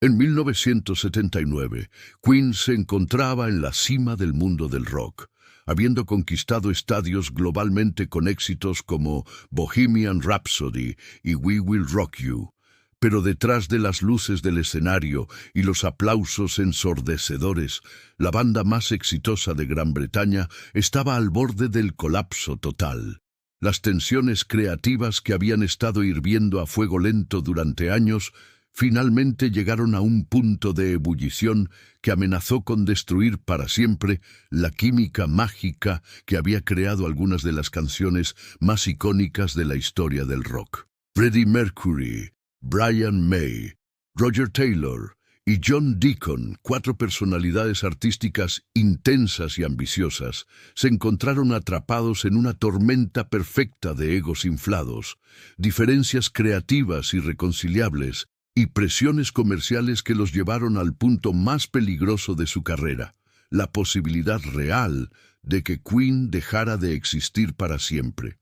En 1979, Queen se encontraba en la cima del mundo del rock, habiendo conquistado estadios globalmente con éxitos como Bohemian Rhapsody y We Will Rock You. Pero detrás de las luces del escenario y los aplausos ensordecedores, la banda más exitosa de Gran Bretaña estaba al borde del colapso total. Las tensiones creativas que habían estado hirviendo a fuego lento durante años finalmente llegaron a un punto de ebullición que amenazó con destruir para siempre la química mágica que había creado algunas de las canciones más icónicas de la historia del rock. Freddie Mercury, Brian May, Roger Taylor y John Deacon, cuatro personalidades artísticas intensas y ambiciosas, se encontraron atrapados en una tormenta perfecta de egos inflados, diferencias creativas irreconciliables y presiones comerciales que los llevaron al punto más peligroso de su carrera, la posibilidad real de que Queen dejara de existir para siempre.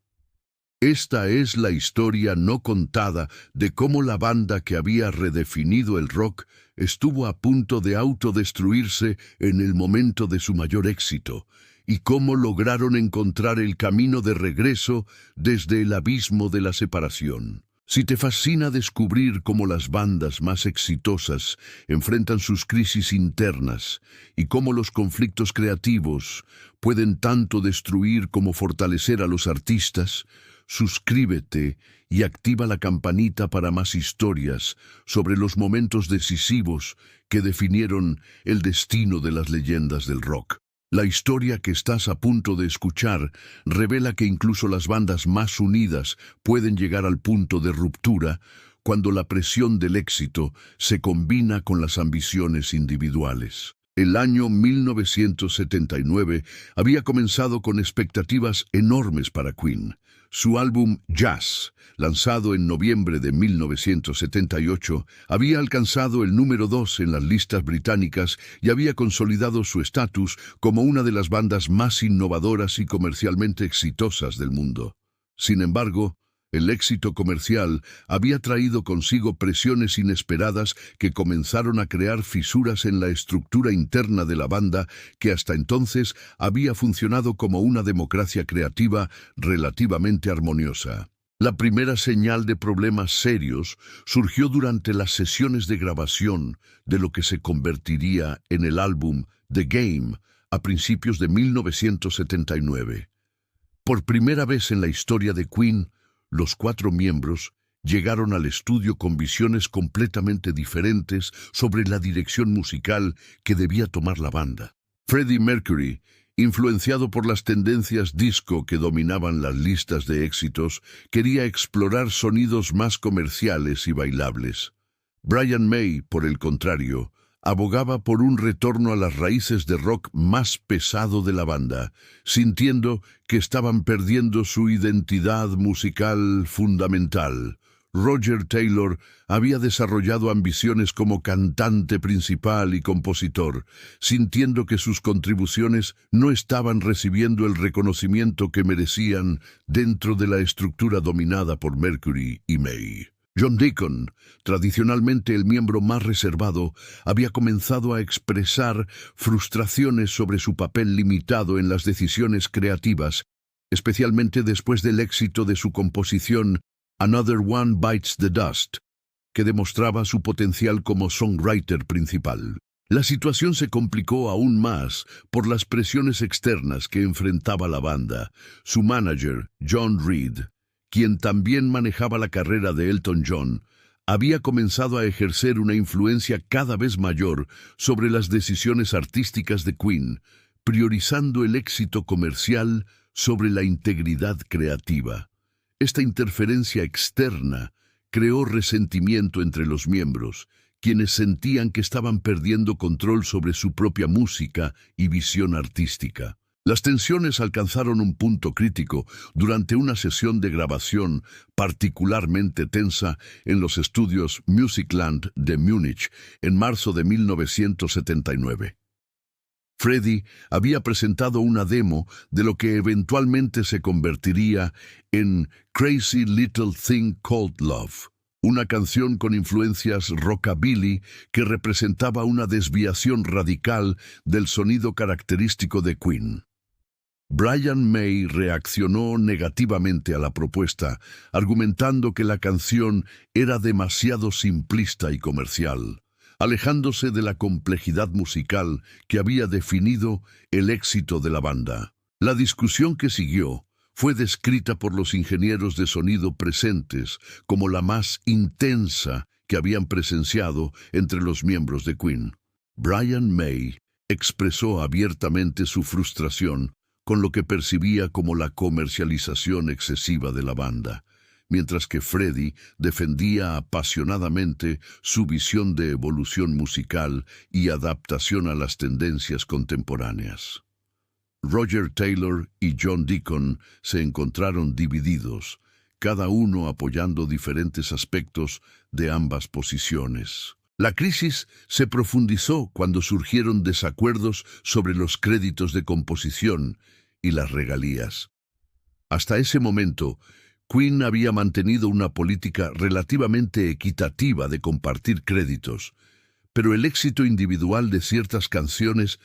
Esta es la historia no contada de cómo la banda que había redefinido el rock estuvo a punto de autodestruirse en el momento de su mayor éxito, y cómo lograron encontrar el camino de regreso desde el abismo de la separación. Si te fascina descubrir cómo las bandas más exitosas enfrentan sus crisis internas y cómo los conflictos creativos pueden tanto destruir como fortalecer a los artistas, suscríbete y activa la campanita para más historias sobre los momentos decisivos que definieron el destino de las leyendas del rock. La historia que estás a punto de escuchar revela que incluso las bandas más unidas pueden llegar al punto de ruptura cuando la presión del éxito se combina con las ambiciones individuales. El año 1979 había comenzado con expectativas enormes para Queen. Su álbum Jazz, lanzado en noviembre de 1978, había alcanzado el número 2 en las listas británicas y había consolidado su estatus como una de las bandas más innovadoras y comercialmente exitosas del mundo. Sin embargo, el éxito comercial había traído consigo presiones inesperadas que comenzaron a crear fisuras en la estructura interna de la banda que hasta entonces había funcionado como una democracia creativa relativamente armoniosa. La primera señal de problemas serios surgió durante las sesiones de grabación de lo que se convertiría en el álbum The Game a principios de 1979. Por primera vez en la historia de Queen, los cuatro miembros llegaron al estudio con visiones completamente diferentes sobre la dirección musical que debía tomar la banda. Freddie Mercury, influenciado por las tendencias disco que dominaban las listas de éxitos, quería explorar sonidos más comerciales y bailables. Brian May, por el contrario, abogaba por un retorno a las raíces de rock más pesado de la banda, sintiendo que estaban perdiendo su identidad musical fundamental. Roger Taylor había desarrollado ambiciones como cantante principal y compositor, sintiendo que sus contribuciones no estaban recibiendo el reconocimiento que merecían dentro de la estructura dominada por Mercury y May. John Deacon, tradicionalmente el miembro más reservado, había comenzado a expresar frustraciones sobre su papel limitado en las decisiones creativas, especialmente después del éxito de su composición Another One Bites the Dust, que demostraba su potencial como songwriter principal. La situación se complicó aún más por las presiones externas que enfrentaba la banda. Su manager, John Reid, quien también manejaba la carrera de Elton John, había comenzado a ejercer una influencia cada vez mayor sobre las decisiones artísticas de Queen, priorizando el éxito comercial sobre la integridad creativa. Esta interferencia externa creó resentimiento entre los miembros, quienes sentían que estaban perdiendo control sobre su propia música y visión artística. Las tensiones alcanzaron un punto crítico durante una sesión de grabación particularmente tensa en los estudios Musicland de Múnich en marzo de 1979. Freddie había presentado una demo de lo que eventualmente se convertiría en Crazy Little Thing Called Love, una canción con influencias rockabilly que representaba una desviación radical del sonido característico de Queen. Brian May reaccionó negativamente a la propuesta, argumentando que la canción era demasiado simplista y comercial, alejándose de la complejidad musical que había definido el éxito de la banda. La discusión que siguió fue descrita por los ingenieros de sonido presentes como la más intensa que habían presenciado entre los miembros de Queen. Brian May expresó abiertamente su frustración con lo que percibía como la comercialización excesiva de la banda, mientras que Freddie defendía apasionadamente su visión de evolución musical y adaptación a las tendencias contemporáneas. Roger Taylor y John Deacon se encontraron divididos, cada uno apoyando diferentes aspectos de ambas posiciones. La crisis se profundizó cuando surgieron desacuerdos sobre los créditos de composición y las regalías. Hasta ese momento, Queen había mantenido una política relativamente equitativa de compartir créditos, pero el éxito individual de ciertas canciones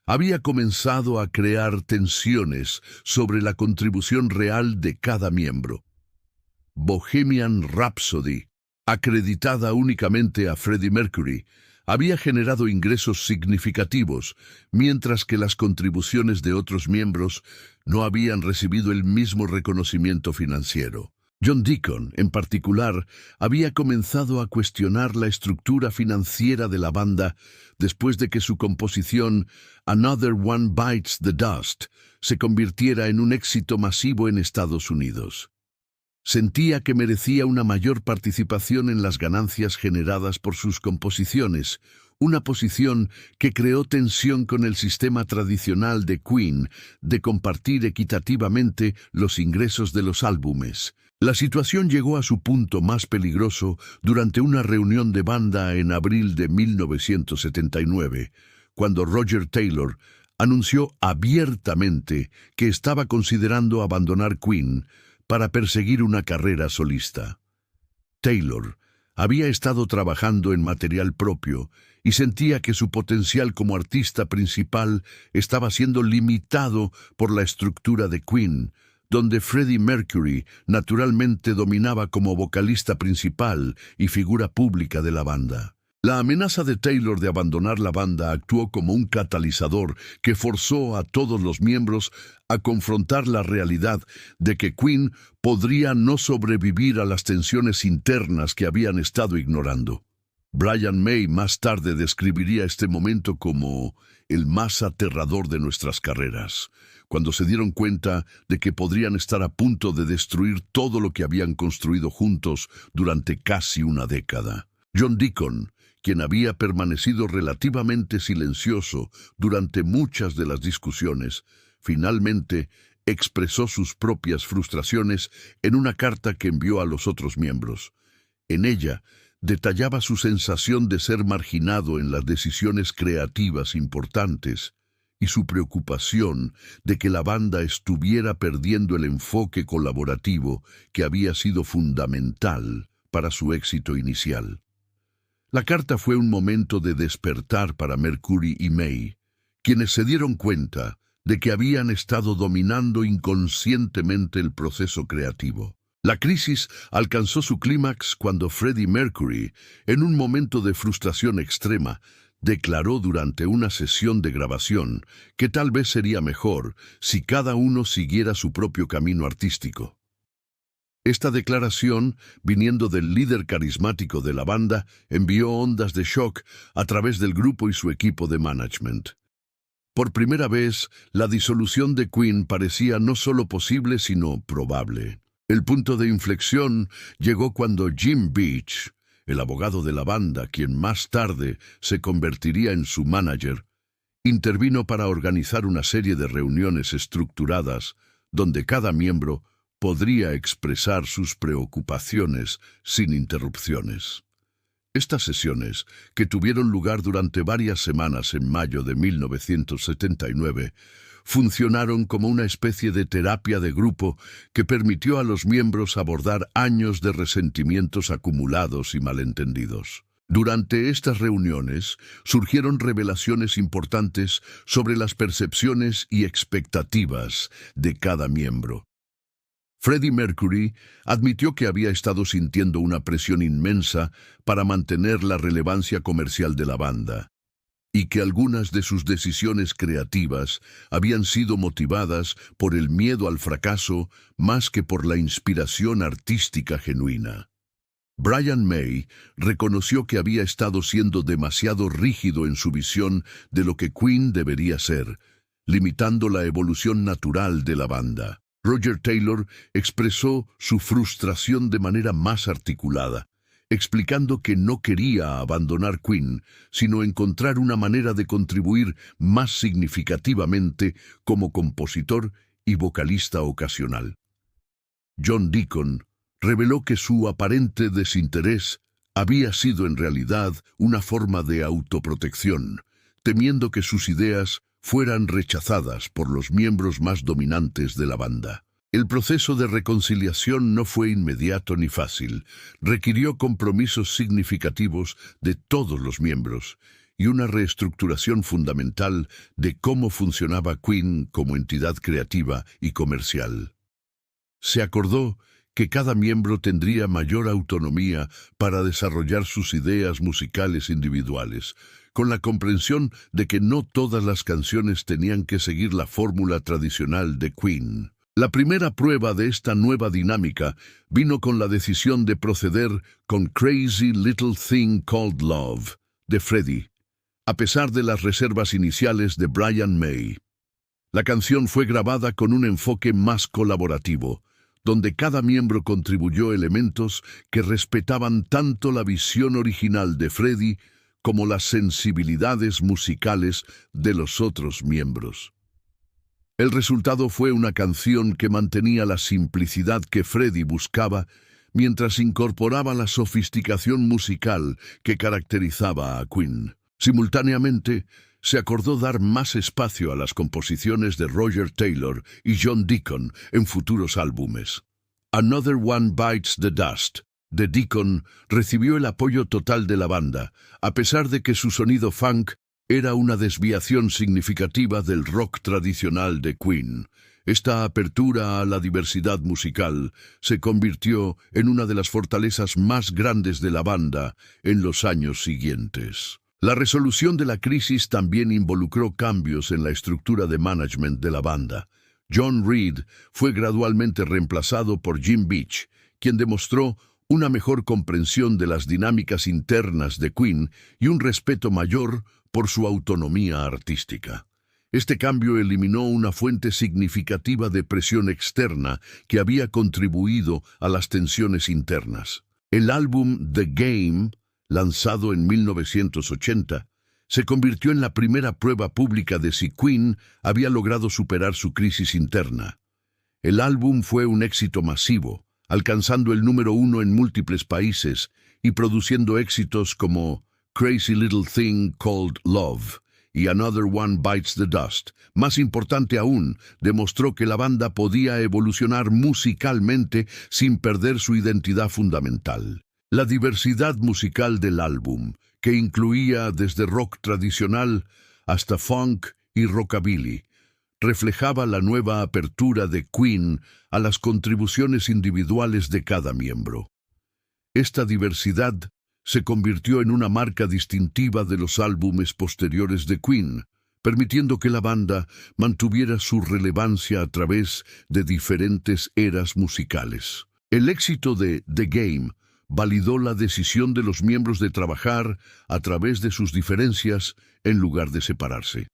había comenzado a crear tensiones sobre la contribución real de cada miembro. Bohemian Rhapsody, acreditada únicamente a Freddie Mercury, había generado ingresos significativos, mientras que las contribuciones de otros miembros no habían recibido el mismo reconocimiento financiero. John Deacon, en particular, había comenzado a cuestionar la estructura financiera de la banda después de que su composición Another One Bites the Dust se convirtiera en un éxito masivo en Estados Unidos. Sentía que merecía una mayor participación en las ganancias generadas por sus composiciones, una posición que creó tensión con el sistema tradicional de Queen de compartir equitativamente los ingresos de los álbumes. La situación llegó a su punto más peligroso durante una reunión de banda en abril de 1979, cuando Roger Taylor anunció abiertamente que estaba considerando abandonar Queen para perseguir una carrera solista. Taylor había estado trabajando en material propio y sentía que su potencial como artista principal estaba siendo limitado por la estructura de Queen, donde Freddie Mercury naturalmente dominaba como vocalista principal y figura pública de la banda. La amenaza de Taylor de abandonar la banda actuó como un catalizador que forzó a todos los miembros a confrontar la realidad de que Queen podría no sobrevivir a las tensiones internas que habían estado ignorando. Brian May más tarde describiría este momento como el más aterrador de nuestras carreras, cuando se dieron cuenta de que podrían estar a punto de destruir todo lo que habían construido juntos durante casi una década. John Deacon, quien había permanecido relativamente silencioso durante muchas de las discusiones, finalmente expresó sus propias frustraciones en una carta que envió a los otros miembros. En ella, detallaba su sensación de ser marginado en las decisiones creativas importantes y su preocupación de que la banda estuviera perdiendo el enfoque colaborativo que había sido fundamental para su éxito inicial. La carta fue un momento de despertar para Mercury y May, quienes se dieron cuenta de que habían estado dominando inconscientemente el proceso creativo. La crisis alcanzó su clímax cuando Freddie Mercury, en un momento de frustración extrema, declaró durante una sesión de grabación que tal vez sería mejor si cada uno siguiera su propio camino artístico. Esta declaración, viniendo del líder carismático de la banda, envió ondas de shock a través del grupo y su equipo de management. Por primera vez, la disolución de Queen parecía no solo posible, sino probable. El punto de inflexión llegó cuando Jim Beach, el abogado de la banda, quien más tarde se convertiría en su manager, intervino para organizar una serie de reuniones estructuradas donde cada miembro podría expresar sus preocupaciones sin interrupciones. Estas sesiones, que tuvieron lugar durante varias semanas en mayo de 1979, funcionaron como una especie de terapia de grupo que permitió a los miembros abordar años de resentimientos acumulados y malentendidos. Durante estas reuniones surgieron revelaciones importantes sobre las percepciones y expectativas de cada miembro. Freddie Mercury admitió que había estado sintiendo una presión inmensa para mantener la relevancia comercial de la banda, y que algunas de sus decisiones creativas habían sido motivadas por el miedo al fracaso más que por la inspiración artística genuina. Brian May reconoció que había estado siendo demasiado rígido en su visión de lo que Queen debería ser, limitando la evolución natural de la banda. Roger Taylor expresó su frustración de manera más articulada, explicando que no quería abandonar Queen, sino encontrar una manera de contribuir más significativamente como compositor y vocalista ocasional. John Deacon reveló que su aparente desinterés había sido en realidad una forma de autoprotección, temiendo que sus ideas fueran rechazadas por los miembros más dominantes de la banda. El proceso de reconciliación no fue inmediato ni fácil, requirió compromisos significativos de todos los miembros y una reestructuración fundamental de cómo funcionaba Queen como entidad creativa y comercial. Se acordó que cada miembro tendría mayor autonomía para desarrollar sus ideas musicales individuales, con la comprensión de que no todas las canciones tenían que seguir la fórmula tradicional de Queen. La primera prueba de esta nueva dinámica vino con la decisión de proceder con Crazy Little Thing Called Love, de Freddie, a pesar de las reservas iniciales de Brian May. La canción fue grabada con un enfoque más colaborativo, donde cada miembro contribuyó elementos que respetaban tanto la visión original de Freddie como las sensibilidades musicales de los otros miembros. El resultado fue una canción que mantenía la simplicidad que Freddie buscaba, mientras incorporaba la sofisticación musical que caracterizaba a Queen. Simultáneamente, se acordó dar más espacio a las composiciones de Roger Taylor y John Deacon en futuros álbumes. Another One Bites the Dust, de Deacon, recibió el apoyo total de la banda, a pesar de que su sonido funk era una desviación significativa del rock tradicional de Queen. Esta apertura a la diversidad musical se convirtió en una de las fortalezas más grandes de la banda en los años siguientes. La resolución de la crisis también involucró cambios en la estructura de management de la banda. John Reid fue gradualmente reemplazado por Jim Beach, quien demostró una mejor comprensión de las dinámicas internas de Queen y un respeto mayor por su autonomía artística. Este cambio eliminó una fuente significativa de presión externa que había contribuido a las tensiones internas. El álbum The Game, lanzado en 1980, se convirtió en la primera prueba pública de si Queen había logrado superar su crisis interna. El álbum fue un éxito masivo, alcanzando el número 1 en múltiples países y produciendo éxitos como Crazy Little Thing Called Love y Another One Bites the Dust. Más importante aún, demostró que la banda podía evolucionar musicalmente sin perder su identidad fundamental. La diversidad musical del álbum, que incluía desde rock tradicional hasta funk y rockabilly, reflejaba la nueva apertura de Queen a las contribuciones individuales de cada miembro. Esta diversidad se convirtió en una marca distintiva de los álbumes posteriores de Queen, permitiendo que la banda mantuviera su relevancia a través de diferentes eras musicales. El éxito de The Game validó la decisión de los miembros de trabajar a través de sus diferencias en lugar de separarse.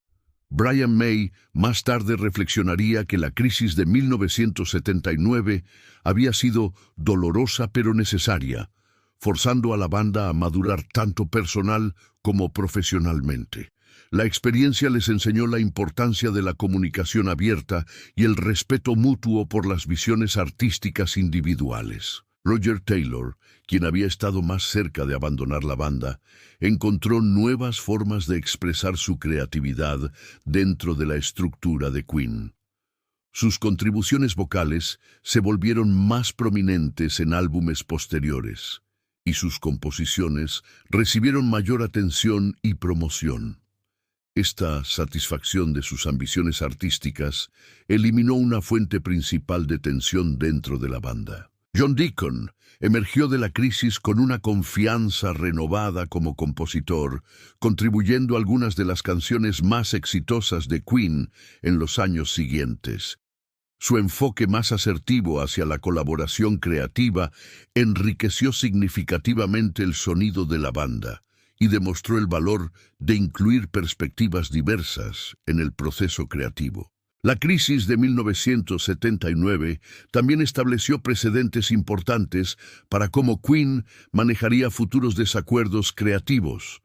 Brian May más tarde reflexionaría que la crisis de 1979 había sido dolorosa pero necesaria, forzando a la banda a madurar tanto personal como profesionalmente. La experiencia les enseñó la importancia de la comunicación abierta y el respeto mutuo por las visiones artísticas individuales. Roger Taylor, quien había estado más cerca de abandonar la banda, encontró nuevas formas de expresar su creatividad dentro de la estructura de Queen. Sus contribuciones vocales se volvieron más prominentes en álbumes posteriores, y sus composiciones recibieron mayor atención y promoción. Esta satisfacción de sus ambiciones artísticas eliminó una fuente principal de tensión dentro de la banda. John Deacon emergió de la crisis con una confianza renovada como compositor, contribuyendo a algunas de las canciones más exitosas de Queen en los años siguientes. Su enfoque más asertivo hacia la colaboración creativa enriqueció significativamente el sonido de la banda y demostró el valor de incluir perspectivas diversas en el proceso creativo. La crisis de 1979 también estableció precedentes importantes para cómo Queen manejaría futuros desacuerdos creativos.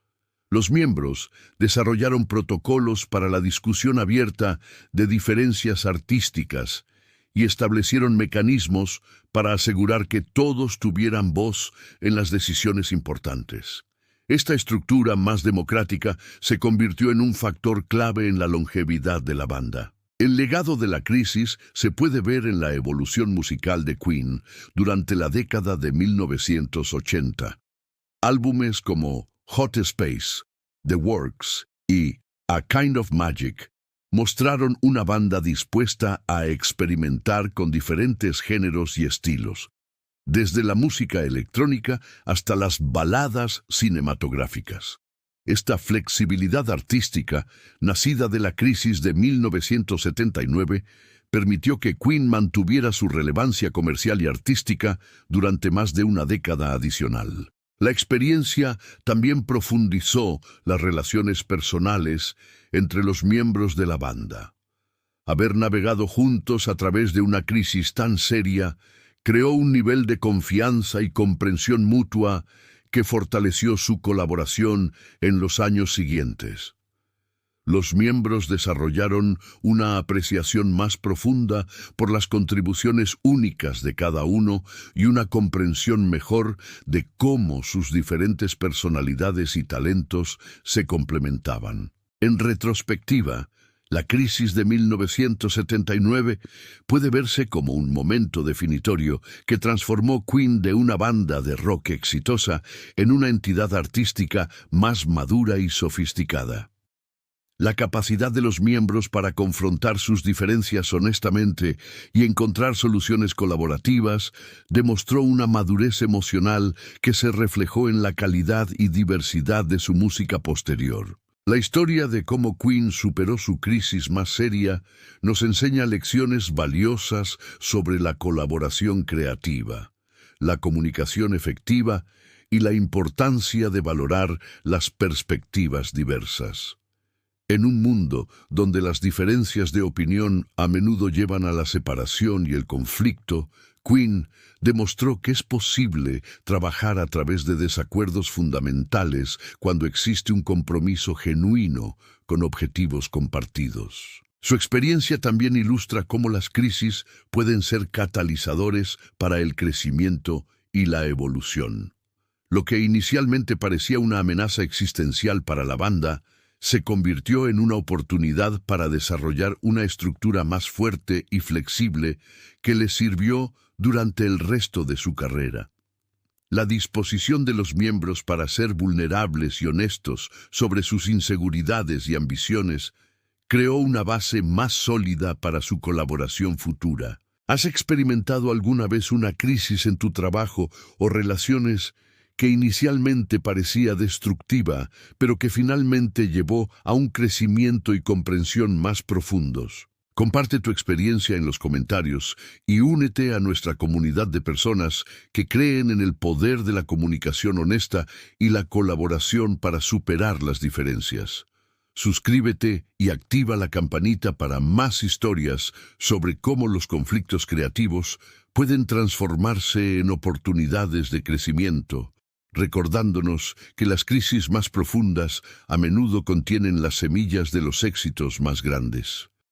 Los miembros desarrollaron protocolos para la discusión abierta de diferencias artísticas y establecieron mecanismos para asegurar que todos tuvieran voz en las decisiones importantes. Esta estructura más democrática se convirtió en un factor clave en la longevidad de la banda. El legado de la crisis se puede ver en la evolución musical de Queen durante la década de 1980. Álbumes como Hot Space, The Works y A Kind of Magic mostraron una banda dispuesta a experimentar con diferentes géneros y estilos, desde la música electrónica hasta las baladas cinematográficas. Esta flexibilidad artística, nacida de la crisis de 1979, permitió que Queen mantuviera su relevancia comercial y artística durante más de una década adicional. La experiencia también profundizó las relaciones personales entre los miembros de la banda. Haber navegado juntos a través de una crisis tan seria creó un nivel de confianza y comprensión mutua que fortaleció su colaboración en los años siguientes. Los miembros desarrollaron una apreciación más profunda por las contribuciones únicas de cada uno y una comprensión mejor de cómo sus diferentes personalidades y talentos se complementaban. En retrospectiva, la crisis de 1979 puede verse como un momento definitorio que transformó Queen de una banda de rock exitosa en una entidad artística más madura y sofisticada. La capacidad de los miembros para confrontar sus diferencias honestamente y encontrar soluciones colaborativas demostró una madurez emocional que se reflejó en la calidad y diversidad de su música posterior. La historia de cómo Queen superó su crisis más seria nos enseña lecciones valiosas sobre la colaboración creativa, la comunicación efectiva y la importancia de valorar las perspectivas diversas. En un mundo donde las diferencias de opinión a menudo llevan a la separación y el conflicto, Queen demostró que es posible trabajar a través de desacuerdos fundamentales cuando existe un compromiso genuino con objetivos compartidos. Su experiencia también ilustra cómo las crisis pueden ser catalizadores para el crecimiento y la evolución. Lo que inicialmente parecía una amenaza existencial para la banda, se convirtió en una oportunidad para desarrollar una estructura más fuerte y flexible que les sirvió durante el resto de su carrera. La disposición de los miembros para ser vulnerables y honestos sobre sus inseguridades y ambiciones creó una base más sólida para su colaboración futura. ¿Has experimentado alguna vez una crisis en tu trabajo o relaciones que inicialmente parecía destructiva, pero que finalmente llevó a un crecimiento y comprensión más profundos? Comparte tu experiencia en los comentarios y únete a nuestra comunidad de personas que creen en el poder de la comunicación honesta y la colaboración para superar las diferencias. Suscríbete y activa la campanita para más historias sobre cómo los conflictos creativos pueden transformarse en oportunidades de crecimiento, recordándonos que las crisis más profundas a menudo contienen las semillas de los éxitos más grandes.